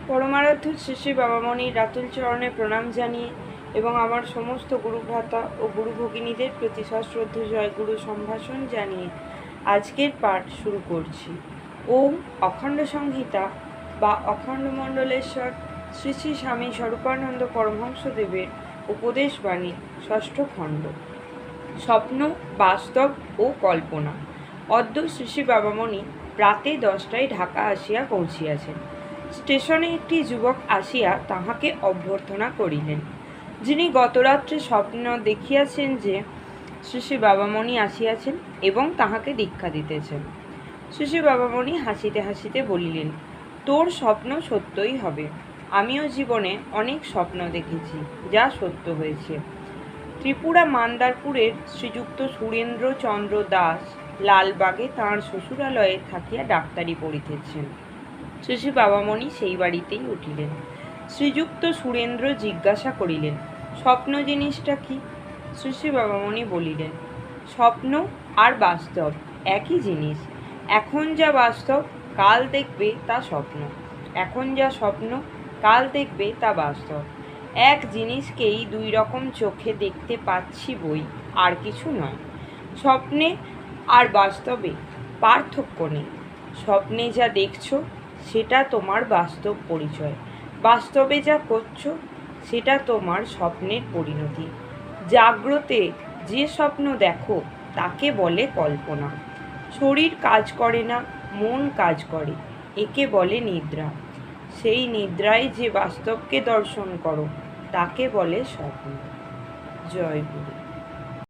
পরমারাধ্য শ্রী শ্রী বাবামণির রাতুল চরণে প্রণাম জানিয়ে এবং আমার সমস্ত গুরুভ্রাতা ও গুরু ভগিনীদের প্রতি সশ্রদ্ধ জয়গুরু সম্ভাষণ জানিয়ে আজকের পাঠ শুরু করছি। ওম অখণ্ড সংহিতা বা অখণ্ড মণ্ডলেশ্বর শ্রী শ্রী স্বামী স্বরূপানন্দ পরমহংসদেবের উপদেশবাণী ষষ্ঠ খণ্ড, স্বপ্ন, বাস্তব ও কল্পনা। অদ্য শ্রী শ্রী বাবামণি প্রাতে 10টায় ঢাকা আসিয়া পৌঁছিয়াছেন। স্টেশনে একটি যুবক আসিয়া তাহাকে অভ্যর্থনা করিলেন, যিনি গতরাত্রে স্বপ্ন দেখিয়াছেন যে শ্রী শ্রী বাবামণি আসিয়াছেন এবং তাহাকে দীক্ষা দিতেছেন। শ্রী শ্রী বাবামণি হাসিতে হাসিতে বলিলেন, তোর স্বপ্ন সত্যই হবে। আমিও জীবনে অনেক স্বপ্ন দেখেছি, যা সত্য হয়েছে। ত্রিপুরা মান্দারপুরের শ্রীযুক্ত সুরেন্দ্রচন্দ্র দাস লালবাগে তাঁর শ্বশুরালয়ে থাকিয়া ডাক্তারি পড়িতেছেন। শ্রী শ্রী বাবামণি সেই বাড়িতেই উঠিলেন। শ্রীযুক্ত সুরেন্দ্র জিজ্ঞাসা করিলেন, স্বপ্ন জিনিসটা কি? শ্রী শ্রী বাবামণি বলিলেন, স্বপ্ন আর বাস্তব একই জিনিস। এখন যা বাস্তব, কাল দেখবে তা স্বপ্ন। এখন যা স্বপ্ন, কাল দেখবে তা বাস্তব। এক জিনিসকেই দুই রকম চোখে দেখতে পাচ্ছি বই, আর কিছু নয়। স্বপ্নে আর বাস্তবে পার্থক্য নেই। স্বপ্নে যা দেখছো সেটা তোমার বাস্তব পরিচয়, বাস্তবে যা করছো সেটা তোমার স্বপ্নের পরিণতি। জাগ্রতে যে স্বপ্ন দেখো তাকে বলে কল্পনা। শরীর কাজ করে না, মন কাজ করে, একে বলে নিদ্রা। সেই নিদ্রায় যে বাস্তবকে দর্শন করো তাকে বলে স্বপ্ন। জয় গুরু।